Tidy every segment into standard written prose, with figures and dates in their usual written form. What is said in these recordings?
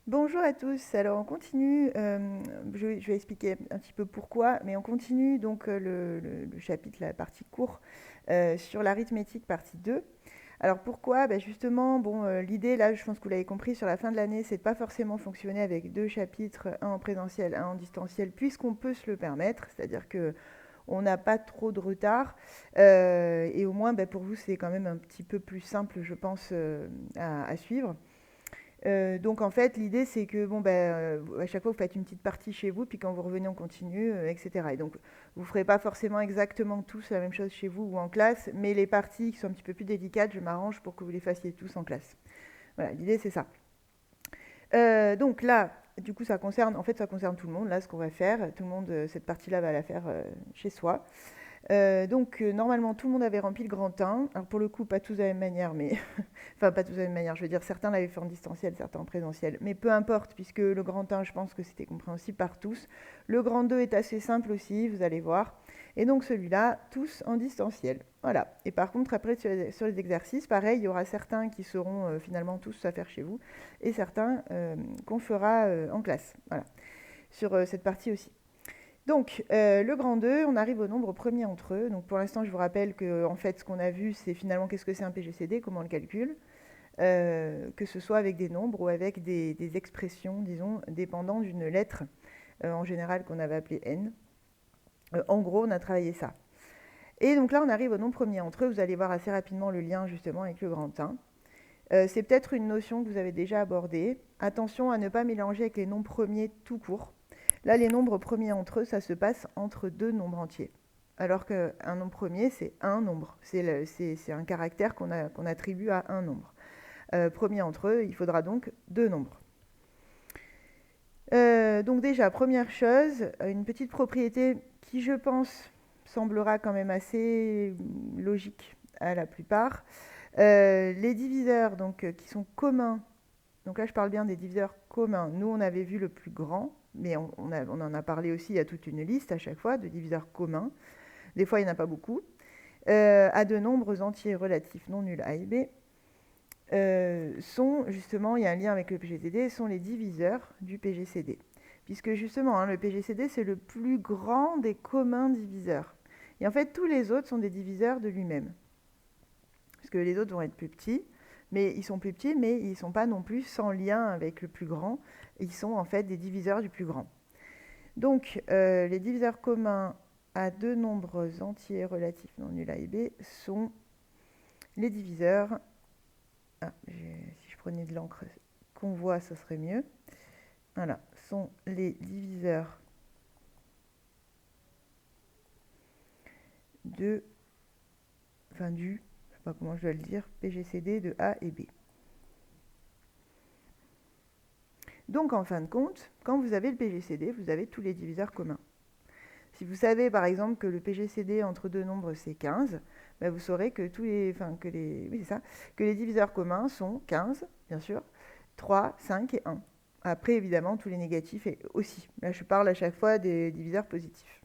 Bonjour à tous. Alors on continue, je vais expliquer un petit peu pourquoi, mais on continue donc le chapitre, la partie cours sur l'arithmétique partie 2. Alors pourquoi? Justement, bon, l'idée là, je pense que vous l'avez compris, sur la fin de l'année, c'est de pas forcément fonctionner avec deux chapitres, un en présentiel, un en distanciel, puisqu'on peut se le permettre, c'est-à-dire que on n'a pas trop de retard, et au moins pour vous c'est quand même un petit peu plus simple, je pense, à suivre. Donc en fait, l'idée c'est que à chaque fois vous faites une petite partie chez vous, puis quand vous revenez on continue, etc. Et donc vous ferez pas forcément exactement tous la même chose chez vous ou en classe, mais les parties qui sont un petit peu plus délicates, je m'arrange pour que vous les fassiez tous en classe. Voilà, l'idée c'est ça. Donc là, du coup ça concerne tout le monde. Là, ce qu'on va faire, tout le monde, cette partie-là va la faire chez soi. Normalement, tout le monde avait rempli le grand 1. Alors pour le coup, pas tous de la même manière, mais enfin pas tous de la même manière. Je veux dire, certains l'avaient fait en distanciel, certains en présentiel. Mais peu importe, puisque le grand 1, je pense que c'était compréhensible par tous. Le grand 2 est assez simple aussi, vous allez voir. Et donc celui-là, tous en distanciel. Voilà. Et par contre, après, sur les exercices, pareil, il y aura certains qui seront finalement tous à faire chez vous, et certains qu'on fera en classe. Voilà. Sur cette partie aussi. Donc, le grand 2, on arrive au nombre premier entre eux. Donc, pour l'instant, je vous rappelle que, en fait, ce qu'on a vu, c'est finalement qu'est-ce que c'est un PGCD, comment on le calcule, que ce soit avec des nombres ou avec des expressions, disons, dépendant d'une lettre, en général qu'on avait appelée n. En gros, on a travaillé ça. Et donc là, on arrive au nombre premier entre eux. Vous allez voir assez rapidement le lien, justement, avec le grand 1. C'est peut-être une notion que vous avez déjà abordée. Attention à ne pas mélanger avec les nombres premiers tout court. Là, les nombres premiers entre eux, ça se passe entre deux nombres entiers. Alors qu'un nombre premier, c'est un nombre. C'est un caractère qu'on attribue à un nombre. Premier entre eux, il faudra donc deux nombres. Donc déjà, première chose, une petite propriété qui, je pense, semblera quand même assez logique à la plupart. Les diviseurs qui sont communs, donc là je parle bien des diviseurs communs. Nous on avait vu le plus grand, mais on en a parlé aussi, il y a toute une liste à chaque fois de diviseurs communs. Des fois il n'y en a pas beaucoup. À de nombres entiers relatifs non nuls A et B, sont justement, il y a un lien avec le PGCD, sont les diviseurs du PGCD. Puisque justement, le PGCD c'est le plus grand des communs diviseurs. Et en fait tous les autres sont des diviseurs de lui-même. Parce que les autres vont être plus petits, mais ils sont plus petits, mais ils ne sont pas non plus sans lien avec le plus grand. Ils sont en fait des diviseurs du plus grand. Donc, les diviseurs communs à deux nombres entiers relatifs non nuls A et B sont les diviseurs. Si je prenais de l'encre qu'on voit, ça serait mieux. Voilà, sont les diviseurs du, je ne sais pas comment je dois le dire, PGCD de A et B. Donc en fin de compte, quand vous avez le PGCD, vous avez tous les diviseurs communs. Si vous savez par exemple que le PGCD entre deux nombres c'est 15, vous saurez que que les diviseurs communs sont 15, bien sûr, 3, 5 et 1. Après évidemment tous les négatifs aussi. Là je parle à chaque fois des diviseurs positifs.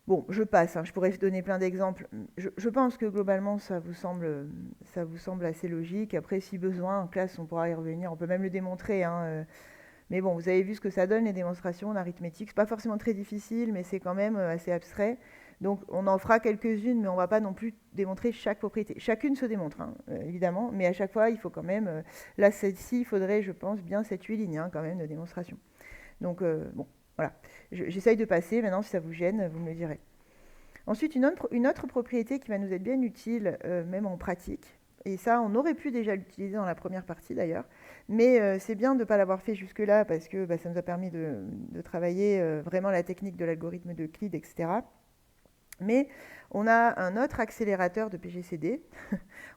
Bon, je passe, je pourrais donner plein d'exemples. Je pense que globalement ça vous semble assez logique. Après si besoin en classe on pourra y revenir, on peut même le démontrer. Mais bon, vous avez vu ce que ça donne, les démonstrations en arithmétique. C'est pas forcément très difficile, mais c'est quand même assez abstrait. Donc on en fera quelques-unes, mais on va pas non plus démontrer chaque propriété. Chacune se démontre, évidemment, mais à chaque fois, il faut quand même... là, celle-ci, il faudrait, je pense, bien 7-8 lignes quand même de démonstration. Donc bon, voilà. J'essaye de passer, maintenant si ça vous gêne, vous me le direz. Ensuite, une autre propriété qui va nous être bien utile, même en pratique, et ça, on aurait pu déjà l'utiliser dans la première partie d'ailleurs, mais c'est bien de ne pas l'avoir fait jusque-là parce que ça nous a permis de travailler vraiment la technique de l'algorithme d'Euclide, etc. Mais on a un autre accélérateur de PGCD.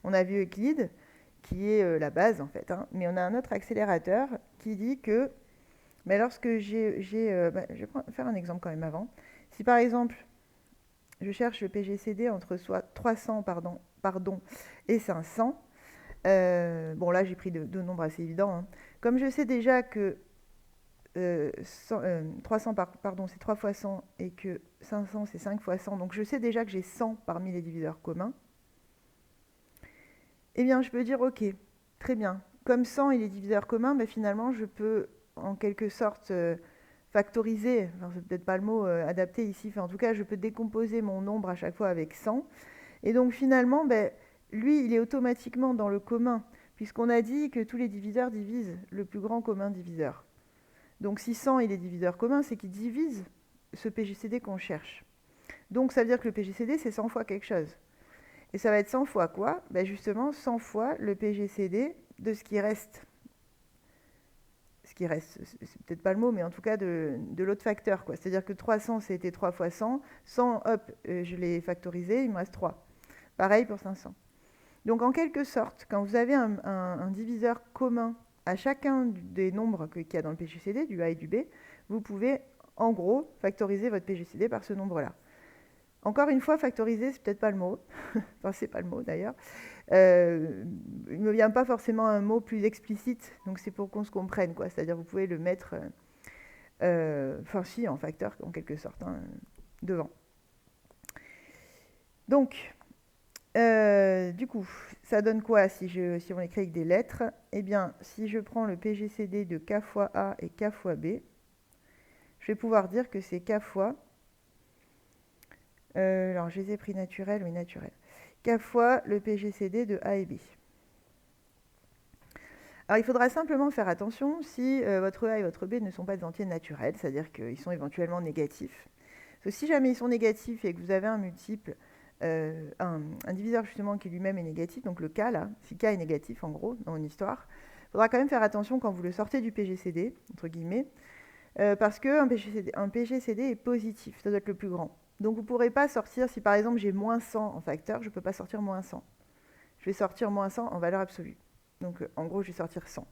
On a vu Euclide, qui est la base en fait, mais on a un autre accélérateur qui dit que lorsque je vais faire un exemple quand même avant. Si par exemple, je cherche le PGCD entre soit 300 et 500. Bon, là, j'ai pris deux nombres assez évidents. Comme je sais déjà que 300 c'est 3 fois 100 et que 500 c'est 5 fois 100, donc je sais déjà que j'ai 100 parmi les diviseurs communs, eh bien, je peux dire, ok, très bien, comme 100 il est diviseur commun, ben, finalement, je peux en quelque sorte factoriser, enfin, c'est peut-être pas le mot adapté ici, enfin, en tout cas, je peux décomposer mon nombre à chaque fois avec 100. Et donc finalement, ben, lui, il est automatiquement dans le commun, puisqu'on a dit que tous les diviseurs divisent le plus grand commun diviseur. Donc si 100 il est diviseur commun, c'est qu'il divise ce PGCD qu'on cherche. Donc ça veut dire que le PGCD, c'est 100 fois quelque chose. Et ça va être 100 fois quoi? Ben justement, 100 fois le PGCD de ce qui reste. Ce qui reste, c'est peut-être pas le mot, mais en tout cas de l'autre facteur, quoi. C'est-à-dire que 300, c'était 3 fois 100. 100, hop, je l'ai factorisé, il me reste 3. Pareil pour 500. Donc en quelque sorte, quand vous avez un diviseur commun à chacun des nombres qu'il y a dans le PGCD, du A et du B, vous pouvez en gros factoriser votre PGCD par ce nombre-là. Encore une fois, factoriser, c'est peut-être pas le mot. Enfin, c'est pas le mot d'ailleurs. Il ne me vient pas forcément un mot plus explicite, donc c'est pour qu'on se comprenne, quoi. C'est-à-dire vous pouvez le mettre, enfin si, en facteur en quelque sorte, hein, devant. Donc, du coup, ça donne quoi si on écrit avec des lettres? Eh bien, si je prends le PGCD de K fois A et K fois B, je vais pouvoir dire que c'est K fois... alors, je les ai pris naturels, oui, naturels. K fois le PGCD de A et B. Alors, il faudra simplement faire attention si votre A et votre B ne sont pas des entiers naturels, c'est-à-dire qu'ils sont éventuellement négatifs. Parce que si jamais ils sont négatifs et que vous avez un multiple, un diviseur justement qui lui-même est négatif, donc le K là, si K est négatif en gros dans une histoire, il faudra quand même faire attention quand vous le sortez du PGCD, entre guillemets, parce qu'un PGCD est positif, ça doit être le plus grand. Donc vous ne pourrez pas sortir, si par exemple j'ai moins 100 en facteur, je ne peux pas sortir moins 100. Je vais sortir moins 100 en valeur absolue. Donc en gros, je vais sortir 100.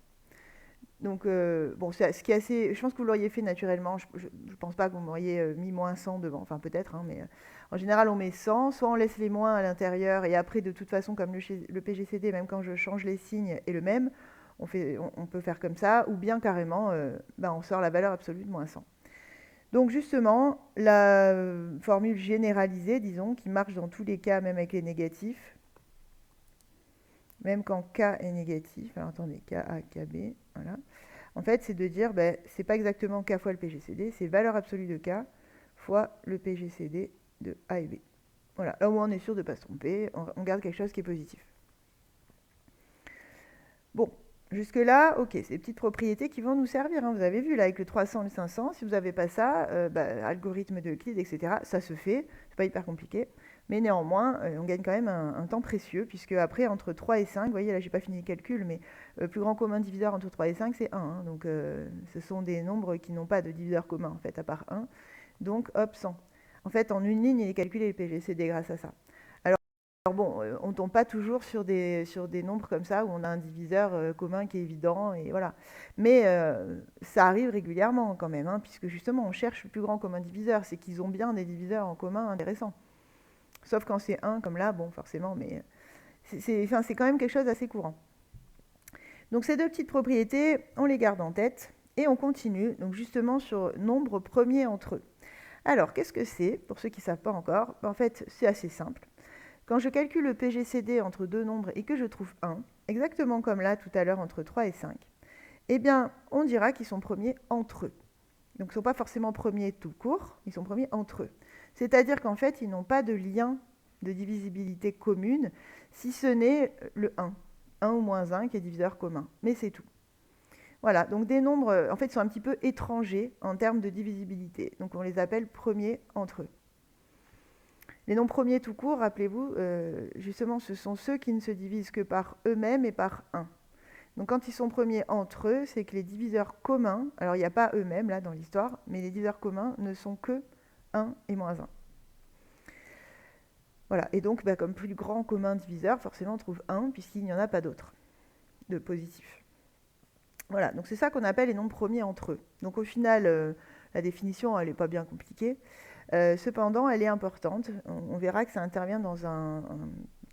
Donc bon, c'est ce qui est assez... Je pense que vous l'auriez fait naturellement. Je ne pense pas que vous m'auriez mis moins 100 devant. Enfin peut-être, hein, mais en général on met 100. Soit on laisse les moins à l'intérieur et après de toute façon comme le PGCD, même quand je change les signes est le même, on peut faire comme ça. Ou bien carrément, on sort la valeur absolue de moins 100. Donc justement, la formule généralisée, disons, qui marche dans tous les cas, même avec les négatifs, même quand K est négatif, alors attendez, KA, KB, voilà. En fait, c'est de dire, c'est pas exactement K fois le PGCD, c'est valeur absolue de K fois le PGCD de A et B. Voilà, là où on est sûr de ne pas se tromper, on garde quelque chose qui est positif. Bon, jusque-là, ok, c'est des petites propriétés qui vont nous servir, hein. Vous avez vu, là, avec le 300 et le 500, si vous n'avez pas ça, algorithme de Euclide, etc., ça se fait, c'est pas hyper compliqué. Mais néanmoins, on gagne quand même un temps précieux, puisque après, entre 3 et 5, vous voyez, là, j'ai pas fini le calcul, mais le plus grand commun diviseur entre 3 et 5, c'est 1. Hein, donc, ce sont des nombres qui n'ont pas de diviseur commun, en fait, à part 1. Donc, hop, 100. En fait, en une ligne, il est calculé le PGCD grâce à ça. Alors bon, on ne tombe pas toujours sur des nombres comme ça, où on a un diviseur commun qui est évident, et voilà. Mais ça arrive régulièrement quand même, hein, puisque justement, on cherche le plus grand commun diviseur. C'est qu'ils ont bien des diviseurs en commun intéressants. Sauf quand c'est 1, comme là, bon, forcément, mais c'est quand même quelque chose d'assez courant. Donc ces deux petites propriétés, on les garde en tête, et on continue, donc justement sur nombre premier entre eux. Alors, qu'est-ce que c'est, pour ceux qui ne savent pas encore? En fait, c'est assez simple. Quand je calcule le PGCD entre deux nombres et que je trouve 1, exactement comme là tout à l'heure entre 3 et 5, eh bien, on dira qu'ils sont premiers entre eux. Donc, ils ne sont pas forcément premiers tout court, ils sont premiers entre eux. C'est-à-dire qu'en fait, ils n'ont pas de lien de divisibilité commune, si ce n'est le 1. 1 ou moins 1 qui est diviseur commun. Mais c'est tout. Voilà, donc des nombres, en fait, sont un petit peu étrangers en termes de divisibilité. Donc, on les appelle premiers entre eux. Les nombres premiers tout court, rappelez-vous, justement, ce sont ceux qui ne se divisent que par eux-mêmes et par 1. Donc quand ils sont premiers entre eux, c'est que les diviseurs communs, alors il n'y a pas eux-mêmes là dans l'histoire, mais les diviseurs communs ne sont que 1 et moins 1. Voilà, et donc comme plus grand commun diviseur, forcément on trouve 1, puisqu'il n'y en a pas d'autre de positif. Voilà, donc c'est ça qu'on appelle les nombres premiers entre eux. Donc au final, la définition, elle n'est pas bien compliquée. Cependant, elle est importante. On verra que ça intervient dans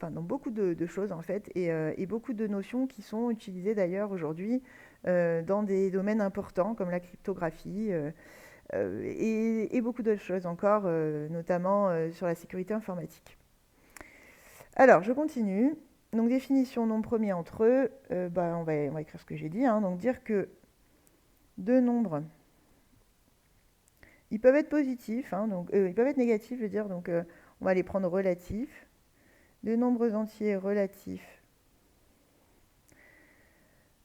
dans beaucoup de choses en fait, et beaucoup de notions qui sont utilisées d'ailleurs aujourd'hui dans des domaines importants comme la cryptographie et beaucoup d'autres choses encore, notamment sur la sécurité informatique. Alors, je continue. Donc définition nombre premier entre eux, on va écrire ce que j'ai dit, hein. Donc dire que deux nombres, ils peuvent être positifs, hein, donc, ils peuvent être négatifs, je veux dire, donc on va les prendre relatifs. Deux nombres entiers relatifs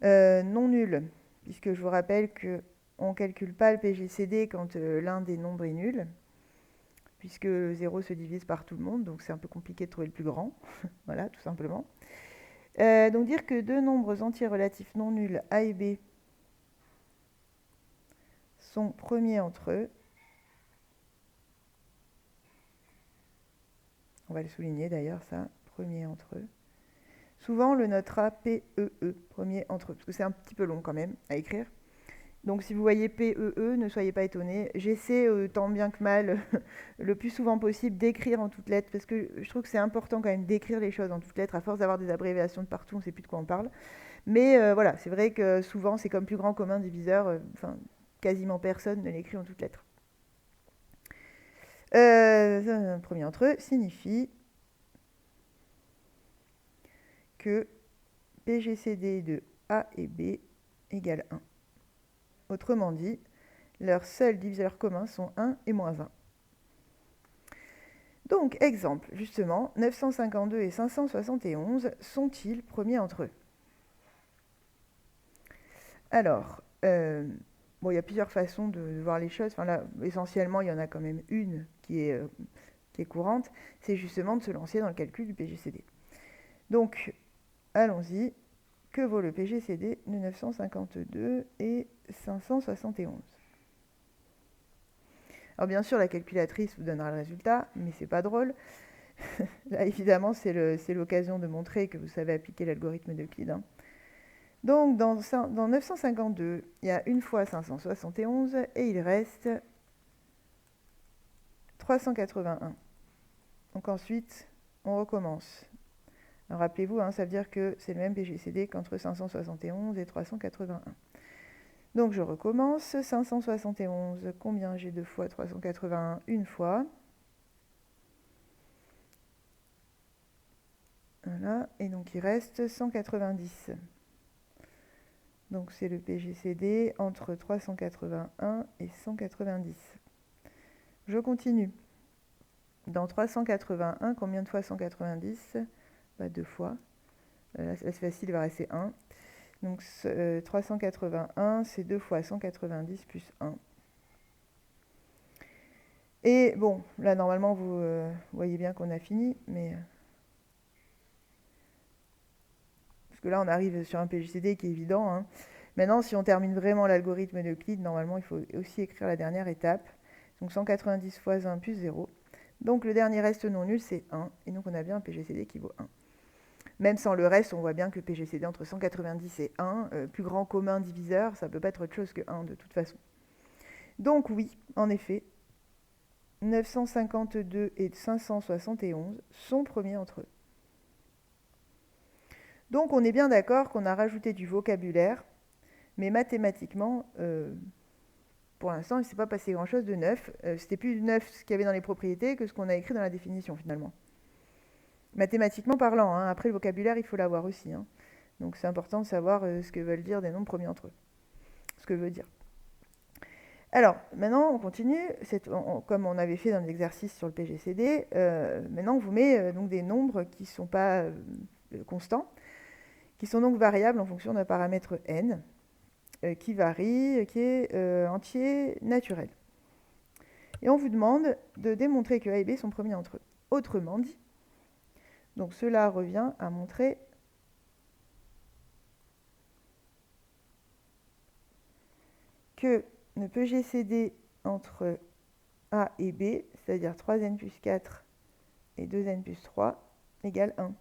non nuls, puisque je vous rappelle qu'on ne calcule pas le PGCD quand l'un des nombres est nul, puisque 0 se divise par tout le monde, donc c'est un peu compliqué de trouver le plus grand. Voilà, tout simplement. Donc dire que deux nombres entiers relatifs non nuls, A et B, sont premiers entre eux. On va le souligner d'ailleurs, ça, premier entre eux. Souvent, on le notera PEE, premier entre eux, parce que c'est un petit peu long quand même à écrire. Donc si vous voyez PEE, ne soyez pas étonnés. J'essaie tant bien que mal, le plus souvent possible, d'écrire en toutes lettres, parce que je trouve que c'est important quand même d'écrire les choses en toutes lettres. À force d'avoir des abréviations de partout, on ne sait plus de quoi on parle. Mais voilà, c'est vrai que souvent, c'est comme plus grand commun diviseur. Quasiment personne ne l'écrit en toutes lettres. Premier entre eux signifie que PGCD de A et B égale 1. Autrement dit, leurs seuls diviseurs communs sont 1 et moins 1. Donc, exemple, justement, 952 et 571 sont-ils premiers entre eux? Alors, il y a plusieurs façons de voir les choses. Enfin, là, essentiellement, il y en a quand même une qui est courante. C'est justement de se lancer dans le calcul du PGCD. Donc, allons-y. Que vaut le PGCD de 952 et 571? Alors bien sûr, la calculatrice vous donnera le résultat, mais c'est pas drôle. Là, évidemment, c'est l'occasion de montrer que vous savez appliquer l'algorithme d'Euclide, hein. Donc, dans 952, il y a une fois 571 et il reste 381. Donc ensuite, on recommence. Rappelez-vous, hein, ça veut dire que c'est le même PGCD qu'entre 571 et 381. Donc je recommence. 571, combien j'ai deux fois 381? Une fois. Voilà, et donc il reste 190. Donc c'est le PGCD entre 381 et 190. Je continue. Dans 381, combien de fois 190? Deux fois. Là, c'est facile, il va rester 1. Donc 381, c'est 2 fois 190 plus 1. Et bon, là, normalement, vous voyez bien qu'on a fini, mais... Parce que là, on arrive sur un PGCD qui est évident, hein. Maintenant, si on termine vraiment l'algorithme d'Euclide, normalement, il faut aussi écrire la dernière étape. Donc 190 fois 1 plus 0. Donc le dernier reste non nul, c'est 1. Et donc on a bien un PGCD qui vaut 1. Même sans le reste, on voit bien que le PGCD entre 190 et 1, plus grand commun diviseur, ça ne peut pas être autre chose que 1 de toute façon. Donc oui, en effet, 952 et 571 sont premiers entre eux. Donc on est bien d'accord qu'on a rajouté du vocabulaire, mais mathématiquement, pour l'instant, il ne s'est pas passé grand-chose de neuf. C'était plus neuf ce qu'il y avait dans les propriétés que ce qu'on a écrit dans la définition finalement. Mathématiquement parlant, hein. Après le vocabulaire, il faut l'avoir aussi, hein. Donc c'est important de savoir ce que veulent dire des nombres premiers entre eux. Ce que veut dire. Alors, maintenant, on continue. Comme on avait fait dans l'exercice sur le PGCD, maintenant, on vous met donc des nombres qui ne sont pas constants, qui sont donc variables en fonction d'un paramètre n, qui varie, qui est entier naturel. Et on vous demande de démontrer que A et B sont premiers entre eux. Autrement dit, donc cela revient à montrer que le PGCD entre A et B, c'est-à-dire 3n plus 4 et 2n plus 3, égale 1.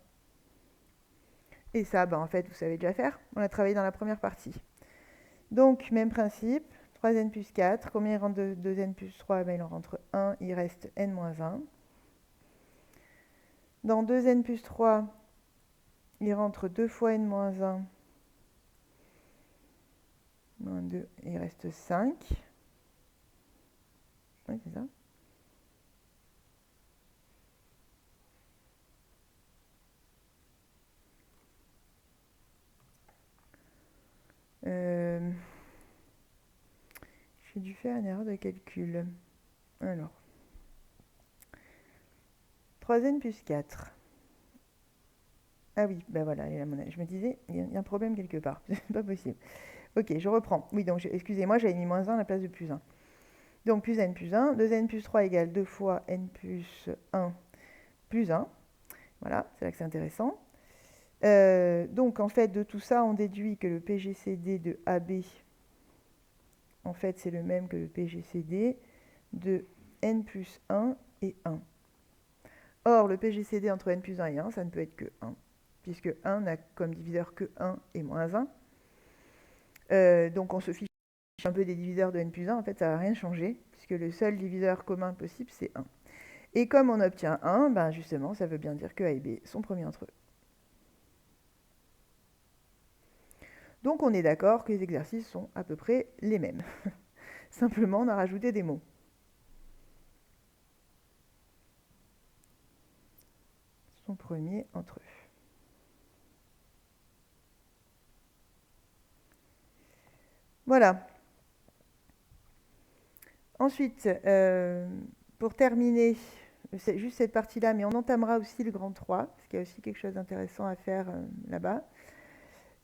Et ça, en fait, vous savez déjà faire. On l'a travaillé dans la première partie. Donc, même principe, 3n plus 4. Combien il rentre de 2n plus 3? Il en rentre 1, il reste n moins 1. Dans 2n plus 3, il rentre 2 fois n moins 1. Moins 2, il reste 5. Oui, c'est ça. Euh, J'ai dû faire une erreur de calcul. Alors, 3n plus 4. Ah oui, ben voilà, je me disais, il y a un problème quelque part. C'est pas possible. Ok, je reprends. Oui, donc excusez-moi, j'avais mis -1 à la place de plus 1. Donc plus n plus 1, 2n plus 3 égale 2 fois n plus 1 plus 1. Voilà, c'est là que c'est intéressant. Donc en fait, de tout ça, on déduit que le PGCD de AB, en fait, c'est le même que le PGCD de n plus 1 et 1. Or, le PGCD entre n plus 1 et 1, ça ne peut être que 1, puisque 1 n'a comme diviseur que 1 et moins 1. Donc on se fiche un peu des diviseurs de n plus 1, en fait ça ne va rien changer, puisque le seul diviseur commun possible c'est 1. Et comme on obtient 1, ben justement ça veut bien dire que A et B sont premiers entre eux. Donc on est d'accord que les exercices sont à peu près les mêmes. Simplement on a rajouté des mots. Ils sont premiers entre eux. Voilà. Ensuite, pour terminer, c'est juste cette partie-là, mais on entamera aussi le grand 3, parce qu'il y a aussi quelque chose d'intéressant à faire là-bas.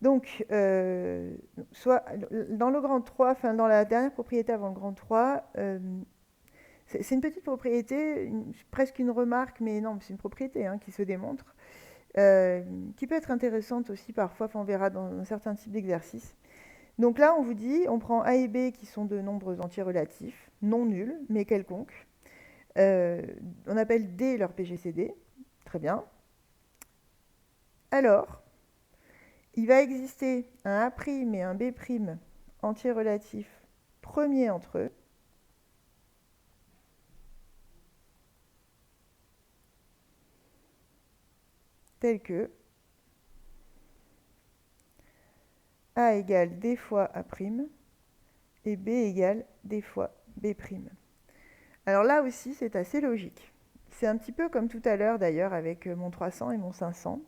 Donc, soit dans le grand 3, enfin dans la dernière propriété avant le grand 3, c'est une petite propriété, presque une remarque, mais non, c'est une propriété hein, qui se démontre, qui peut être intéressante aussi parfois, enfin, on verra dans un certain type d'exercice. Donc là, on vous dit, on prend A et B qui sont de nombres entiers relatifs, non nuls, mais quelconques. On appelle D leur PGCD, très bien. Alors, il va exister un A' et un B' entiers relatifs premiers entre eux, tels que A égale D fois A' et B égale D fois B'. Alors là aussi, c'est assez logique. C'est un petit peu comme tout à l'heure d'ailleurs avec mon 300 et mon 500.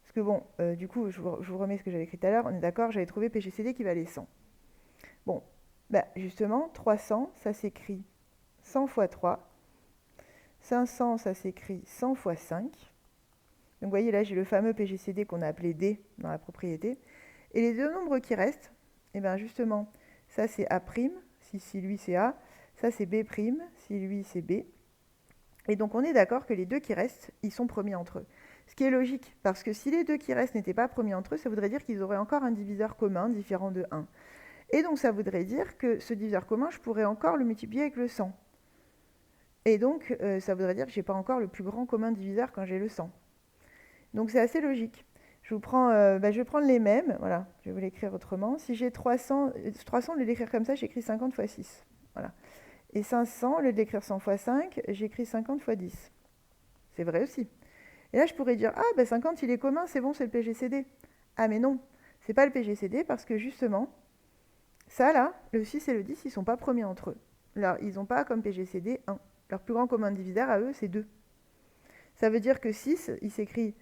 Parce que bon, du coup, je vous remets ce que j'avais écrit tout à l'heure. On est d'accord, j'avais trouvé PGCD qui valait 100. Bon, bah justement, 300, ça s'écrit 100 fois 3. 500, ça s'écrit 100 fois 5. Donc vous voyez, là, j'ai le fameux PGCD qu'on a appelé D dans la propriété. Et les deux nombres qui restent, et bien justement, ça c'est A', si lui c'est A. Ça c'est B', si lui c'est B. Et donc on est d'accord que les deux qui restent, ils sont premiers entre eux. Ce qui est logique, parce que si les deux qui restent n'étaient pas premiers entre eux, ça voudrait dire qu'ils auraient encore un diviseur commun différent de 1. Et donc ça voudrait dire que ce diviseur commun, je pourrais encore le multiplier avec le 100. Et donc ça voudrait dire que je n'ai pas encore le plus grand commun diviseur quand j'ai le 100. Donc c'est assez logique. Je vais prendre les mêmes, voilà, je vais vous l'écrire autrement. Si j'ai 300, 300, au lieu d'écrire comme ça, j'écris 50 fois 6. Voilà. Et 500, au lieu d'écrire 100 fois 5, j'écris 50 fois 10. C'est vrai aussi. Et là, je pourrais dire, ah, ben 50, il est commun, c'est bon, c'est le PGCD. Ah, mais non, c'est pas le PGCD parce que justement, ça là, le 6 et le 10, ils sont pas premiers entre eux. Là, ils n'ont pas comme PGCD 1. Leur plus grand commun diviseur à eux, c'est 2. Ça veut dire que 6, il s'écrit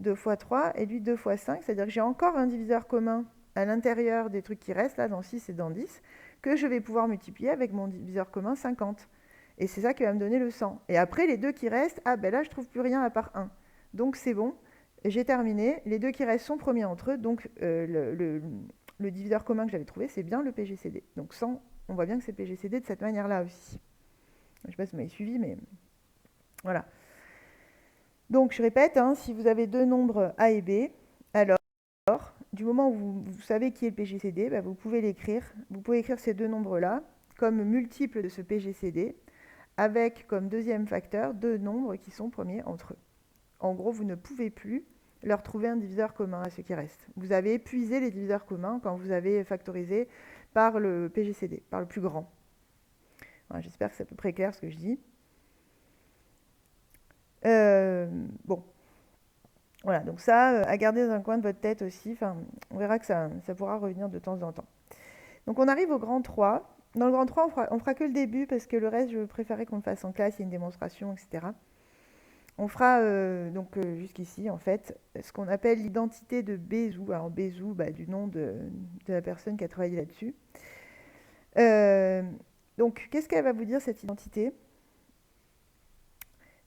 2 fois 3 et lui 2 fois 5, c'est-à-dire que j'ai encore un diviseur commun à l'intérieur des trucs qui restent, là, dans 6 et dans 10, que je vais pouvoir multiplier avec mon diviseur commun 50. Et c'est ça qui va me donner le 100. Et après, les deux qui restent, ah ben là, je trouve plus rien à part 1. Donc c'est bon, j'ai terminé. Les deux qui restent sont premiers entre eux, donc le diviseur commun que j'avais trouvé, c'est bien le PGCD. Donc 100, on voit bien que c'est PGCD de cette manière-là aussi. Je ne sais pas si vous m'avez suivi, mais voilà. Donc je répète, hein, si vous avez deux nombres A et B, alors du moment où vous savez qui est le PGCD, bah, vous pouvez l'écrire. Vous pouvez écrire ces deux nombres-là comme multiples de ce PGCD, avec comme deuxième facteur deux nombres qui sont premiers entre eux. En gros, vous ne pouvez plus leur trouver un diviseur commun à ce qui reste. Vous avez épuisé les diviseurs communs quand vous avez factorisé par le PGCD, par le plus grand. Voilà, j'espère que c'est à peu près clair ce que je dis. Bon, voilà, donc ça, à garder dans un coin de votre tête aussi. Enfin, on verra que ça pourra revenir de temps en temps. Donc on arrive au grand 3. Dans le grand 3, on fera que le début parce que le reste, je préférais qu'on le fasse en classe, il y a une démonstration, etc. on fera jusqu'ici, en fait, ce qu'on appelle l'identité de Bézout. Alors Bézout, du nom de la personne qui a travaillé là-dessus. Donc, qu'est-ce qu'elle va vous dire, cette identité?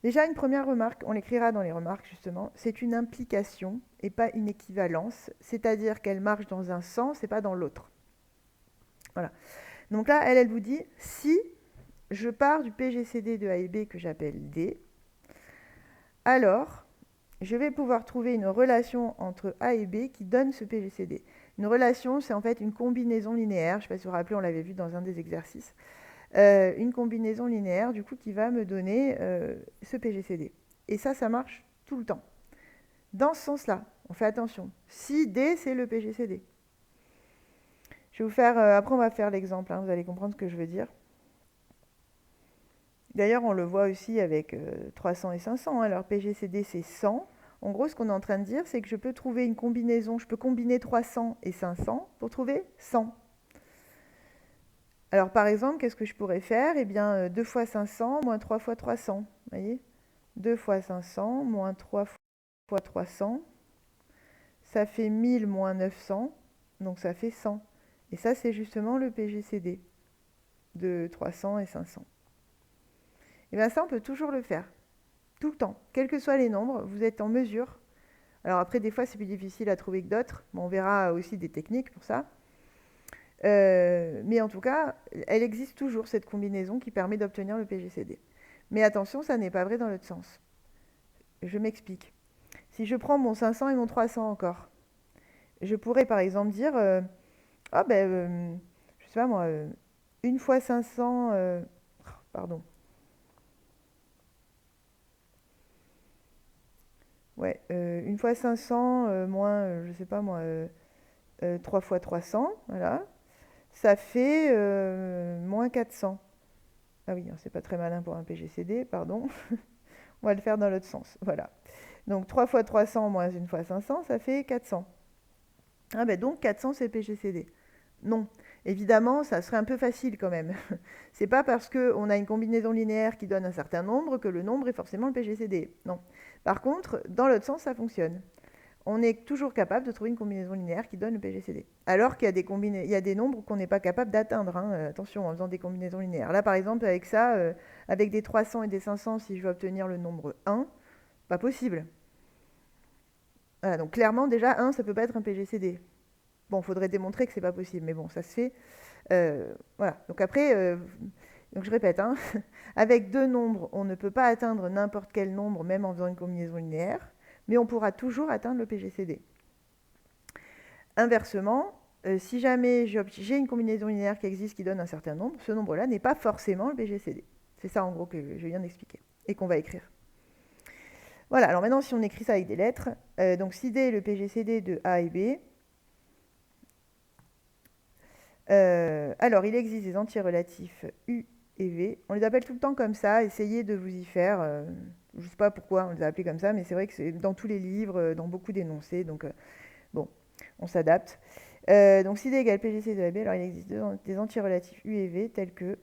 Déjà, une première remarque, on l'écrira dans les remarques justement, c'est une implication et pas une équivalence, c'est-à-dire qu'elle marche dans un sens et pas dans l'autre. Voilà. Donc là, elle vous dit, si je pars du PGCD de A et B que j'appelle D, alors je vais pouvoir trouver une relation entre A et B qui donne ce PGCD. Une relation, c'est en fait une combinaison linéaire, je ne sais pas si vous vous rappelez, on l'avait vu dans un des exercices. Une combinaison linéaire, du coup, qui va me donner ce PGCD. Et ça marche tout le temps. Dans ce sens-là, on fait attention. Si D, c'est le PGCD. Je vais vous faire... après, on va faire l'exemple, vous allez comprendre ce que je veux dire. D'ailleurs, on le voit aussi avec 300 et 500. Alors, PGCD, c'est 100. En gros, ce qu'on est en train de dire, c'est que je peux trouver une combinaison. Je peux combiner 300 et 500 pour trouver 100. Alors, par exemple, qu'est-ce que je pourrais faire? Eh bien, 2 fois 500 moins 3 fois 300. Vous voyez? 2 fois 500 moins 3 fois 300. Ça fait 1000 moins 900. Donc, ça fait 100. Et ça, c'est justement le PGCD de 300 et 500. Et bien, ça, on peut toujours le faire. Tout le temps. Quels que soient les nombres, vous êtes en mesure. Alors, après, des fois, c'est plus difficile à trouver que d'autres. Bon, on verra aussi des techniques pour ça. Mais en tout cas, elle existe toujours, cette combinaison qui permet d'obtenir le PGCD. Mais attention, ça n'est pas vrai dans l'autre sens. Je m'explique. Si je prends mon 500 et mon 300 encore, je pourrais par exemple dire, je sais pas moi, 1 fois 500, pardon. Ouais, 1 fois 500 moins, je sais pas moi, 3 fois 300, voilà. Ça fait moins 400. Ah oui, c'est pas très malin pour un PGCD, pardon. On va le faire dans l'autre sens, voilà. Donc 3 fois 300 moins 1 fois 500, ça fait 400. Ah ben donc 400 c'est PGCD. Non, évidemment, ça serait un peu facile quand même. C'est pas parce qu'on a une combinaison linéaire qui donne un certain nombre que le nombre est forcément le PGCD. Non. Par contre, dans l'autre sens, ça fonctionne. On est toujours capable de trouver une combinaison linéaire qui donne le PGCD. Alors qu'il y a des nombres qu'on n'est pas capable d'atteindre. Attention, en faisant des combinaisons linéaires. Là, par exemple, avec ça, avec des 300 et des 500, si je veux obtenir le nombre 1, pas possible. Voilà, donc clairement, déjà, 1, ça ne peut pas être un PGCD. Bon, il faudrait démontrer que c'est pas possible, mais bon, ça se fait. Voilà, donc après, donc je répète, avec deux nombres, on ne peut pas atteindre n'importe quel nombre, même en faisant une combinaison linéaire, mais on pourra toujours atteindre le PGCD. Inversement, si jamais j'ai une combinaison linéaire qui existe qui donne un certain nombre, ce nombre-là n'est pas forcément le PGCD. C'est ça en gros que je viens d'expliquer et qu'on va écrire. Voilà, alors maintenant si on écrit ça avec des lettres, donc si D est le PGCD de A et B, alors il existe des entiers relatifs U et V. On les appelle tout le temps comme ça, essayez de vous y faire. Je ne sais pas pourquoi on les a appelés comme ça, mais c'est vrai que c'est dans tous les livres, dans beaucoup d'énoncés, donc bon, on s'adapte. Donc si D égale PGC de AB, alors il existe des entiers relatifs U et V tels que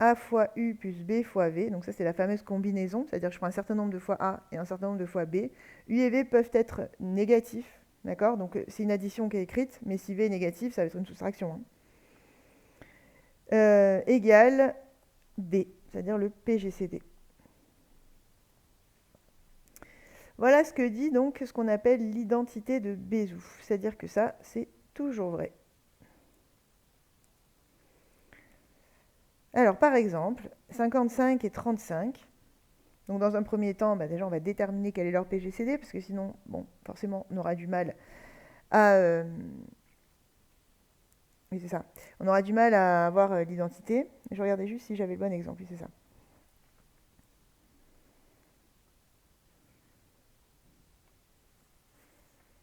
A fois U plus B fois V. Donc ça c'est la fameuse combinaison, c'est-à-dire que je prends un certain nombre de fois A et un certain nombre de fois B. U et V peuvent être négatifs, d'accord? Donc c'est une addition qui est écrite, mais si V est négatif, ça va être une soustraction. Égale B, c'est-à-dire le PGCD. Voilà ce que dit donc ce qu'on appelle l'identité de Bézout, c'est-à-dire que ça, c'est toujours vrai. Alors, par exemple, 55 et 35. Donc, dans un premier temps, déjà, on va déterminer quel est leur PGCD, parce que sinon, bon, forcément, on aura du mal à... Oui, c'est ça. On aura du mal à avoir l'identité. Je regardais juste si j'avais le bon exemple, oui, c'est ça.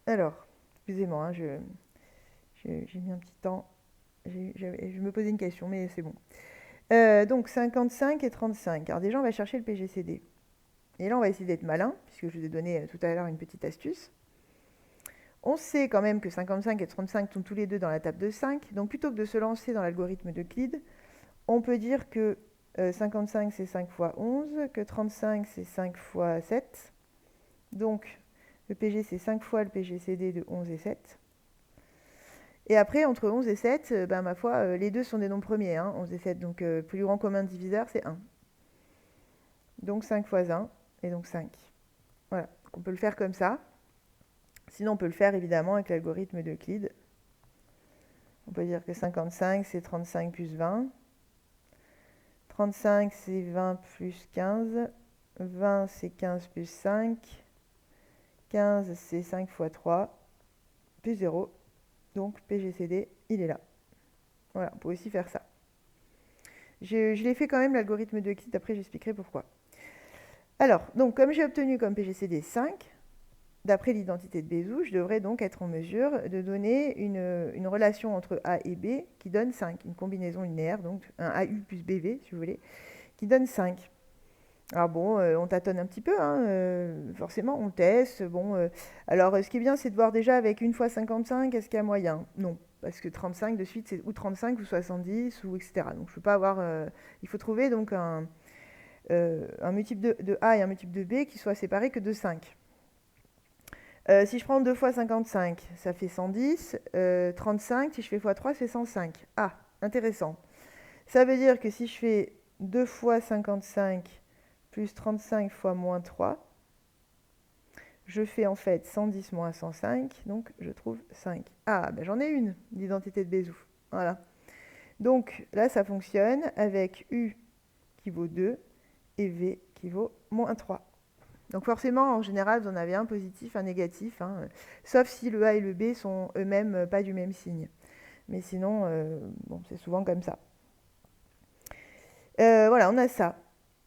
Alors, excusez-moi, j'ai mis un petit temps. Je me posais une question, mais c'est bon. Donc 55 et 35. Alors déjà, on va chercher le PGCD. Et là, on va essayer d'être malin, puisque je vous ai donné tout à l'heure une petite astuce. On sait quand même que 55 et 35 sont tous les deux dans la table de 5. Donc plutôt que de se lancer dans l'algorithme d'Euclide, on peut dire que 55 c'est 5 fois 11, que 35 c'est 5 fois 7. Donc le PG c'est 5 fois le PGCD de 11 et 7. Et après, entre 11 et 7, ma foi, les deux sont des nombres premiers, hein, 11 et 7. Donc plus grand commun diviseur, c'est 1. Donc 5 fois 1, et donc 5. Voilà, donc on peut le faire comme ça. Sinon, on peut le faire évidemment avec l'algorithme d'Euclide. On peut dire que 55, c'est 35 plus 20. 35, c'est 20 plus 15. 20, c'est 15 plus 5. 15, c'est 5 fois 3, plus 0. Donc PGCD, il est là. Voilà, on peut aussi faire ça. Je l'ai fait quand même, l'algorithme d'Euclide, après j'expliquerai pourquoi. Alors, donc comme j'ai obtenu comme PGCD 5, d'après l'identité de Bézout, je devrais donc être en mesure de donner une relation entre A et B qui donne 5, une combinaison linéaire, donc un AU plus BV, si vous voulez, qui donne 5. Alors bon, on tâtonne un petit peu, hein, forcément, on teste. Bon, alors, ce qui est bien, c'est de voir déjà avec 1 fois 55, est-ce qu'il y a moyen? Non, parce que 35, de suite, c'est ou 35 ou 70, ou etc. Donc, je ne peux pas avoir... il faut trouver donc un multiple de A et un multiple de B qui soit séparé que de 5. Si je prends 2 fois 55, ça fait 110. 35, si je fais x3, ça fait 105. Ah, intéressant. Ça veut dire que si je fais 2 fois 55 plus 35 fois moins 3, je fais en fait 110 moins 105, donc je trouve 5. Ah, ben j'en ai une, l'identité de Bézout. Voilà. Donc là, ça fonctionne avec U qui vaut 2 et V qui vaut moins 3. Donc forcément, en général, vous en avez un positif, un négatif, hein, sauf si le A et le B sont eux-mêmes pas du même signe. Mais sinon, bon, c'est souvent comme ça. Voilà, on a ça.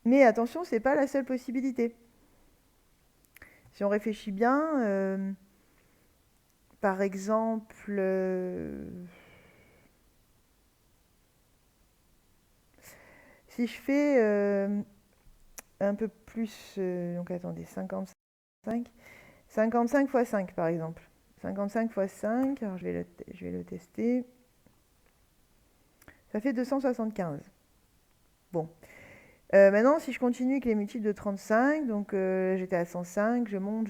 Mais attention, ce n'est pas la seule possibilité. Si on réfléchit bien, par exemple, si je fais un peu plus, donc attendez, 55 fois 5 par exemple. 55 fois 5, alors je vais le tester. Ça fait 275. Bon. Maintenant, si je continue avec les multiples de 35, donc j'étais à 105, je monte.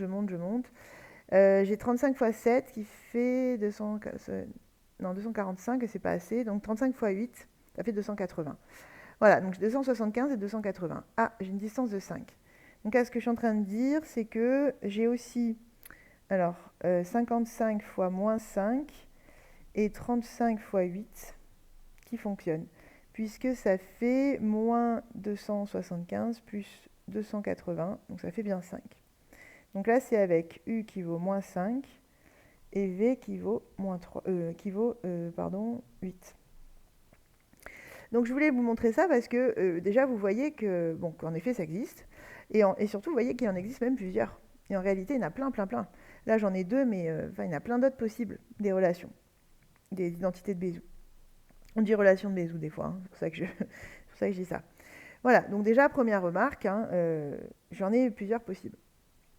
J'ai 35 fois 7 qui fait 245, et c'est pas assez. Donc 35 fois 8, ça fait 280. Voilà, donc j'ai 275 et 280. Ah, j'ai une distance de 5. Donc là, ce que je suis en train de dire, c'est que j'ai aussi 55 fois moins 5 et 35 fois 8 qui fonctionnent, puisque ça fait moins 275 plus 280, donc ça fait bien 5. Donc là, c'est avec U qui vaut moins 5 et V qui vaut, 8. Donc je voulais vous montrer ça parce que déjà, vous voyez que, bon, qu'en effet, ça existe. Et surtout, vous voyez qu'il en existe même plusieurs. Et en réalité, il y en a plein. Là, j'en ai 2, mais il y en a plein d'autres possibles, des relations, des identités de Bézout. On dit relation de Bézout des fois, hein, c'est pour ça que je dis ça. Voilà, donc déjà, première remarque, hein, j'en ai plusieurs possibles.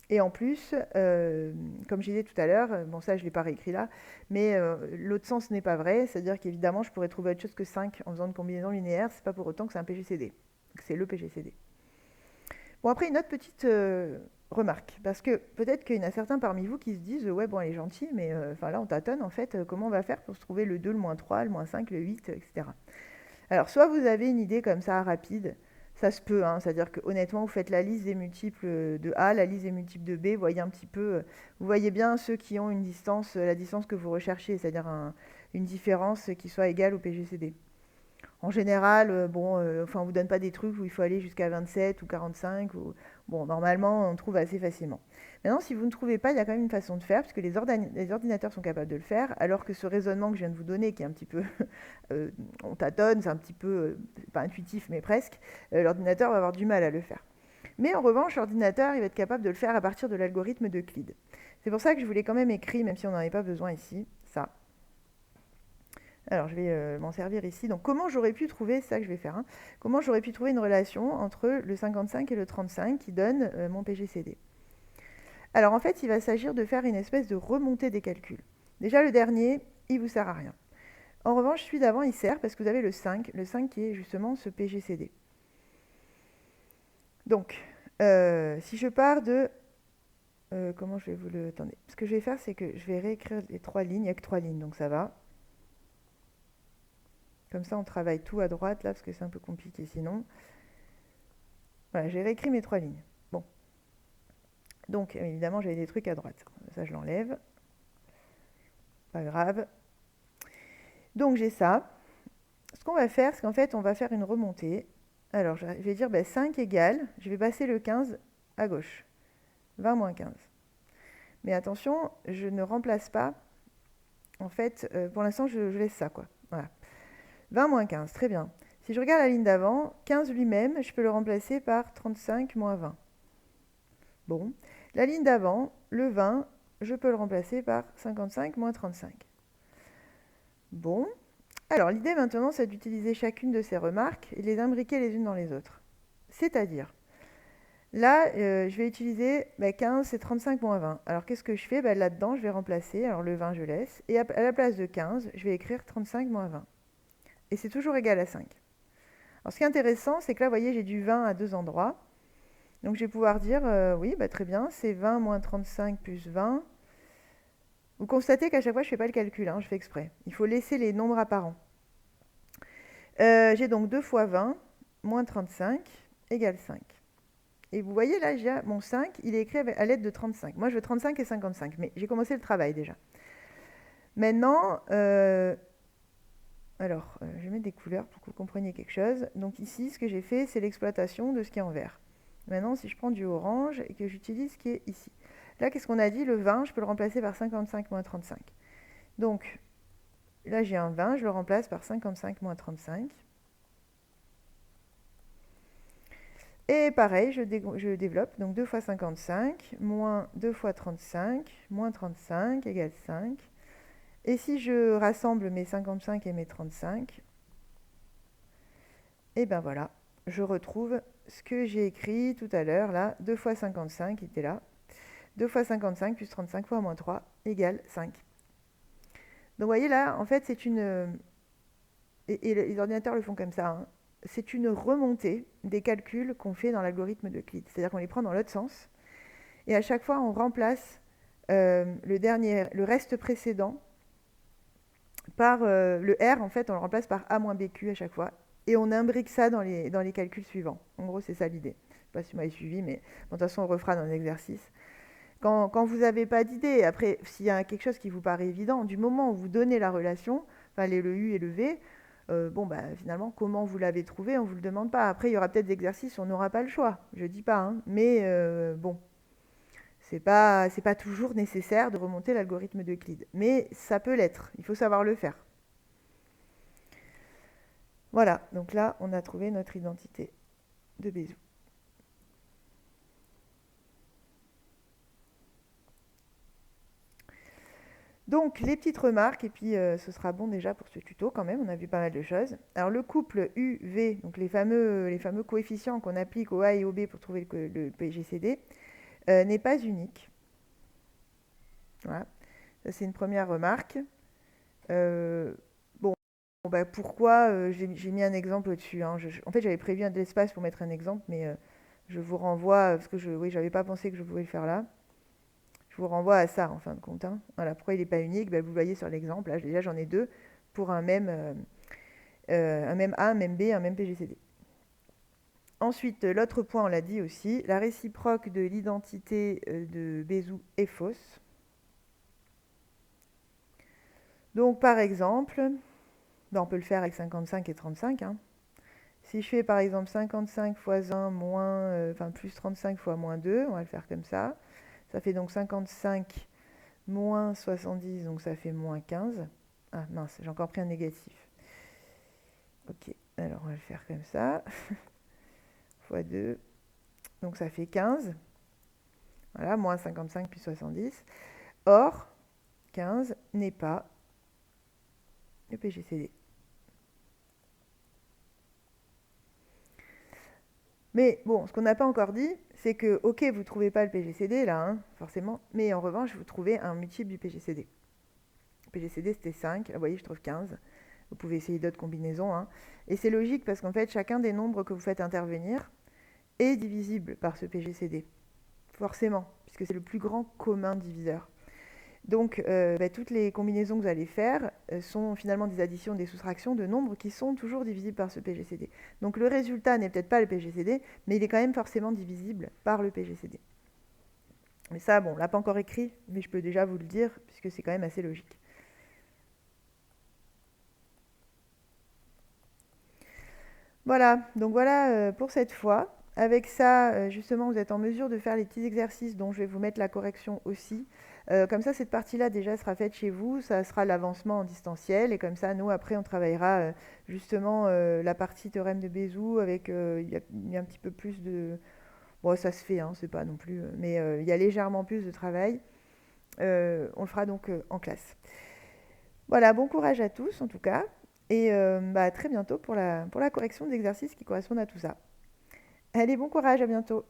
Et en plus, comme je disais tout à l'heure, bon ça je ne l'ai pas réécrit là, mais l'autre sens n'est pas vrai, c'est-à-dire qu'évidemment je pourrais trouver autre chose que 5 en faisant une combinaison linéaire, c'est pas pour autant que c'est un PGCD. Donc c'est le PGCD. Bon après une autre petite remarque, parce que peut-être qu'il y en a certains parmi vous qui se disent ouais bon elle est gentille, mais là on tâtonne en fait, comment on va faire pour se trouver le 2, le moins 3, le moins 5, le 8, etc. Alors soit vous avez une idée comme ça rapide, ça se peut, hein, c'est-à-dire que honnêtement, vous faites la liste des multiples de A, la liste des multiples de B, vous voyez un petit peu, vous voyez bien ceux qui ont une distance, la distance que vous recherchez, c'est-à-dire une différence qui soit égale au PGCD. En général, on ne vous donne pas des trucs où il faut aller jusqu'à 27 ou 45. Bon, normalement, on trouve assez facilement. Maintenant, si vous ne trouvez pas, il y a quand même une façon de faire, puisque les ordinateurs sont capables de le faire, alors que ce raisonnement que je viens de vous donner, qui est un petit peu... on tâtonne, c'est un petit peu... pas intuitif, mais presque, l'ordinateur va avoir du mal à le faire. Mais en revanche, l'ordinateur, il va être capable de le faire à partir de l'algorithme d'Euclide. C'est pour ça que je vous l'ai quand même écrit, même si on n'en avait pas besoin ici, ça. Alors, je vais m'en servir ici. Donc, comment j'aurais pu trouver, c'est ça que je vais faire, hein, comment j'aurais pu trouver une relation entre le 55 et le 35 qui donne mon PGCD? Alors, en fait, il va s'agir de faire une espèce de remontée des calculs. Déjà, le dernier, il ne vous sert à rien. En revanche, celui d'avant, il sert parce que vous avez le 5 qui est justement ce PGCD. Donc, si je pars de... comment je vais vous le... Attendez. Ce que je vais faire, c'est que je vais réécrire les 3 lignes. Il n'y a que 3 lignes, donc ça va. Comme ça, on travaille tout à droite, là, parce que c'est un peu compliqué sinon. Voilà, j'ai réécrit mes 3 lignes. Bon. Donc, évidemment, j'avais des trucs à droite. Ça, je l'enlève. Pas grave. Donc, j'ai ça. Ce qu'on va faire, c'est qu'en fait, on va faire une remontée. Alors, je vais dire 5 égale. Je vais passer le 15 à gauche. 20 moins 15. Mais attention, je ne remplace pas. En fait, pour l'instant, je laisse ça, quoi. Voilà. 20 moins 15, très bien. Si je regarde la ligne d'avant, 15 lui-même, je peux le remplacer par 35 moins 20. Bon. La ligne d'avant, le 20, je peux le remplacer par 55 moins 35. Bon. Alors, l'idée maintenant, c'est d'utiliser chacune de ces remarques et les imbriquer les unes dans les autres. C'est-à-dire, là, je vais utiliser 15, c'est 35 moins 20. Alors, qu'est-ce que je fais? Là-dedans, je vais remplacer, alors le 20, je laisse, et à la place de 15, je vais écrire 35 moins 20. Et c'est toujours égal à 5. Alors, ce qui est intéressant, c'est que là, vous voyez, j'ai du 20 à 2 endroits. Donc, je vais pouvoir dire, oui, très bien, c'est 20 moins 35 plus 20. Vous constatez qu'à chaque fois, je ne fais pas le calcul, je fais exprès. Il faut laisser les nombres apparents. J'ai donc 2 fois 20 moins 35 égale 5. Et vous voyez là, j'ai mon 5, il est écrit à l'aide de 35. Moi, je veux 35 et 55, mais j'ai commencé le travail déjà. Maintenant, je vais mettre des couleurs pour que vous compreniez quelque chose. Donc ici, ce que j'ai fait, c'est l'exploitation de ce qui est en vert. Maintenant, si je prends du orange et que j'utilise ce qui est ici. Là, qu'est-ce qu'on a dit? Le 20, je peux le remplacer par 55 moins 35. Donc, là, j'ai un 20, je le remplace par 55 moins 35. Et pareil, je développe. Donc 2 fois 55, moins 2 fois 35, moins 35 égale 5. Et si je rassemble mes 55 et mes 35, et ben voilà, je retrouve ce que j'ai écrit tout à l'heure, là, 2 fois 55 qui était là. 2 fois 55 plus 35 fois moins 3 égale 5. Donc vous voyez là, en fait, c'est une... Et les ordinateurs le font comme ça, c'est une remontée des calculs qu'on fait dans l'algorithme d'Euclide. C'est-à-dire qu'on les prend dans l'autre sens. Et à chaque fois, on remplace le reste précédent par le R, en fait, on le remplace par A moins BQ à chaque fois. Et on imbrique ça dans les calculs suivants. En gros, c'est ça l'idée. Je ne sais pas si vous m'avez suivi, mais bon, de toute façon, on refera dans l'exercice. Quand vous n'avez pas d'idée, après, s'il y a quelque chose qui vous paraît évident, du moment où vous donnez la relation, enfin le U et le V, finalement, comment vous l'avez trouvé, on ne vous le demande pas. Après, il y aura peut-être des exercices où on n'aura pas le choix, je ne dis pas, mais bon, c'est pas toujours nécessaire de remonter l'algorithme d'Euclide. Mais ça peut l'être, il faut savoir le faire. Voilà, donc là, on a trouvé notre identité de Bézout. Donc, les petites remarques, et puis ce sera bon déjà pour ce tuto quand même, on a vu pas mal de choses. Alors, le couple U-V, donc les fameux coefficients qu'on applique au A et au B pour trouver le PGCD, n'est pas unique. Voilà, ça c'est une première remarque. Bon, pourquoi j'ai mis un exemple au-dessus, en fait, j'avais prévu de l'espace pour mettre un exemple, mais je vous renvoie, parce que j'avais pas pensé que je pouvais le faire là. Je vous renvoie à ça en fin de compte. Voilà, pourquoi il n'est pas unique? Vous le voyez sur l'exemple. Là, déjà, j'en ai deux pour un même A, un même B, un même PGCD. Ensuite, l'autre point, on l'a dit aussi, la réciproque de l'identité de Bézout est fausse. Donc, par exemple, on peut le faire avec 55 et 35. Si je fais par exemple 55 fois 1 plus 35 fois moins 2, on va le faire comme ça. Ça fait donc 55 moins 70, donc ça fait moins 15. Ah mince, j'ai encore pris un négatif. Ok, alors on va le faire comme ça. Fois 2, donc ça fait 15. Voilà, moins 55 plus 70. Or, 15 n'est pas le PGCD. Mais bon, ce qu'on n'a pas encore dit, c'est que, ok, vous ne trouvez pas le PGCD là, forcément, mais en revanche, vous trouvez un multiple du PGCD. Le PGCD, c'était 5. Là, vous voyez, je trouve 15. Vous pouvez essayer d'autres combinaisons. Et c'est logique parce qu'en fait, chacun des nombres que vous faites intervenir est divisible par ce PGCD, forcément, puisque c'est le plus grand commun diviseur. Donc, toutes les combinaisons que vous allez faire sont finalement des additions, des soustractions de nombres qui sont toujours divisibles par ce PGCD. Donc, le résultat n'est peut-être pas le PGCD, mais il est quand même forcément divisible par le PGCD. Mais ça, bon, on ne l'a pas encore écrit, mais je peux déjà vous le dire, puisque c'est quand même assez logique. Voilà, donc voilà pour cette fois. Avec ça, justement, vous êtes en mesure de faire les petits exercices dont je vais vous mettre la correction aussi. Comme ça, cette partie-là déjà sera faite chez vous, ça sera l'avancement en distanciel, et comme ça, nous, après, on travaillera justement la partie théorème de Bézout avec, il y a un petit peu plus de... Bon, ça se fait, hein, c'est pas non plus... mais il y a légèrement plus de travail. On le fera donc en classe. Voilà, bon courage à tous en tout cas. Et à très bientôt pour la correction d'exercices qui correspondent à tout ça. Allez, bon courage, à bientôt.